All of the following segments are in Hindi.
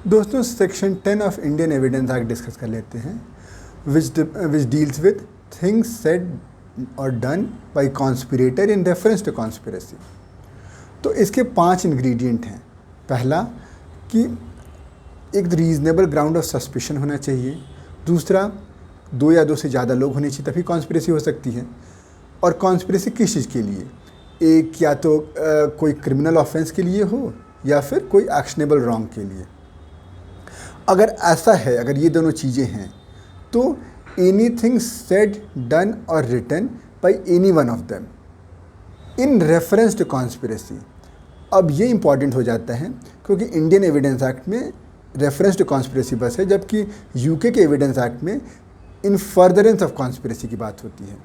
दोस्तों section 10 of Indian evidence act discuss कर लेते हैं which deals with things said और done by conspirator in reference to conspiracy. तो इसके 5 इंग्रेडिएंट हैं। पहला कि एक रीज़नेबल ग्राउंड ऑफ सस्पिशन होना चाहिए। दूसरा 2 या 2 से ज़्यादा लोग होने चाहिए तभी कॉन्स्पिरेसी हो सकती है। और कॉन्स्पिरेसी किस चीज़ के लिए, एक या तो कोई क्रिमिनल ऑफेंस के लिए हो या फिर कोई एक्शनेबल रॉन्ग के लिए। अगर ऐसा है, अगर ये दोनों चीज़ें हैं तो एनीथिंग सेड डन और written by any one of them in reference to conspiracy. अब ये इंपॉर्टेंट हो जाता है क्योंकि इंडियन एविडेंस एक्ट में रेफरेंस टू कॉन्स्पिरेसी बस है, जबकि यूके के एविडेंस एक्ट में इन फर्दरेंस ऑफ कॉन्स्पिरेसी की बात होती है।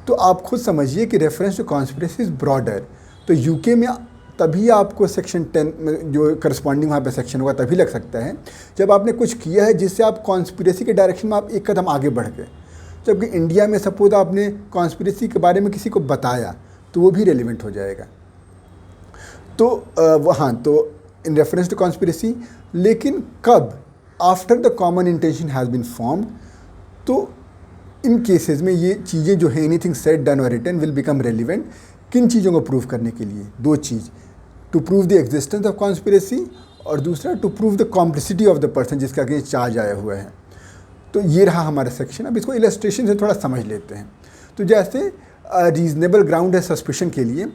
तो आप खुद समझिए कि reference to conspiracy is broader. तो यूके में तभी आपको सेक्शन 10 में जो करस्पॉन्डिंग वहाँ पे सेक्शन होगा तभी लग सकता है जब आपने कुछ किया है जिससे आप कॉन्स्पिरेसी के डायरेक्शन में आप एक कदम आगे बढ़ गए। जबकि इंडिया में सपोज आपने कॉन्स्पिरेसी के बारे में किसी को बताया तो वो भी रेलिवेंट हो जाएगा। तो हाँ, तो इन रेफरेंस टू कॉन्स्पिरेसी, लेकिन कब, after the common intention has been formed. तो इन केसेस में ये चीज़ें जो है एनीथिंग सेड डन और रिटन विल बिकम रेलिवेंट। किन चीज़ों को प्रूव करने के लिए? 2 चीज़, to prove the existence of conspiracy और दूसरा to prove the complicity of the person जिसका अगेंस्ट चार्ज आया हुआ है। तो ये रहा हमारा सेक्शन। अब इसको इलस्ट्रेशन से थोड़ा समझ लेते हैं। तो जैसे रीजनेबल ग्राउंड है सस्पिशन के लिए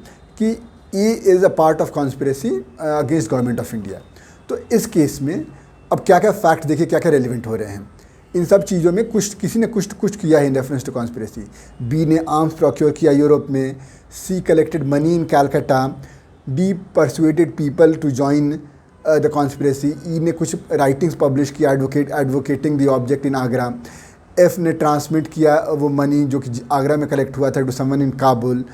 कि A is a part of conspiracy against government of India. तो इस केस में अब क्या क्या फैक्ट देखिए, क्या क्या रेलिवेंट हो रहे हैं। इन सब चीज़ों में किसी ने कुछ किया है in reference to conspiracy. B ने आर्म्स प्रोक्योर किया यूरोप में, C collected money in Calcutta, D persuaded people to join the conspiracy, E ने कुछ राइटिंग्स पब्लिश किया advocating the object in Agra, F ने ट्रांसमिट किया वो मनी जो कि आगरा में कलेक्ट हुआ था टू समवन इन काबुल।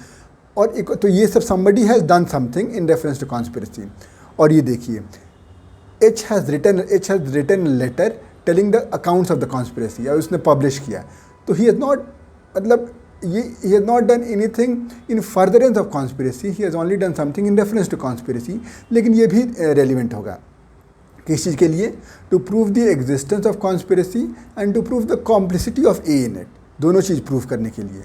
और एक तो ये सब somebody has done something in reference to conspiracy. और ये देखिए H has written letter telling the accounts of the conspiracy, या उसने पब्लिश किया। तो ही हैज़ नॉट, मतलब he has not done anything in furtherance of conspiracy, he has only done something in reference to conspiracy। लेकिन ये भी रेलिवेंट होगा किस चीज़ के लिए? To prove the existence of conspiracy and to prove the complicity of A in it. दोनों चीज़ प्रूव करने के लिए।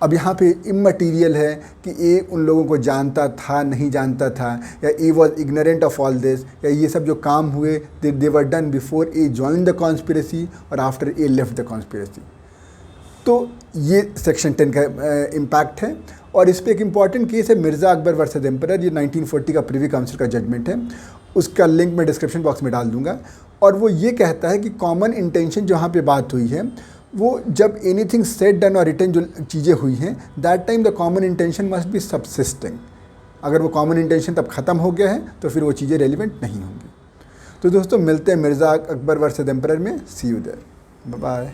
अब यहाँ पे इमटेरियल है कि ए उन लोगों को जानता था, नहीं जानता था, या A was ignorant of all this, या ये सब जो काम हुए they were done before A join the conspiracy और after A left the conspiracy. तो ये सेक्शन 10 का इम्पैक्ट है। और इस पर एक इम्पॉर्टेंट केस है मिर्ज़ा अकबर वर्सेस एम्परर, ये 1940 का प्रिवी काउंसिल का जजमेंट है। उसका लिंक मैं डिस्क्रिप्शन बॉक्स में डाल दूंगा। और वो ये कहता है कि कॉमन इंटेंशन जो यहाँ पे बात हुई है वो जब एनीथिंग सेड डन और रिटन जो चीज़ें हुई हैं that time the common intention must be subsisting. अगर वो कॉमन इंटेंशन तब ख़त्म हो गया है तो फिर वो चीज़ें रेलिवेंट नहीं होंगी। तो दोस्तों मिलते हैं मिर्ज़ा अकबर वर्सेस एम्परर में। सी यू देयर, बाय बाय।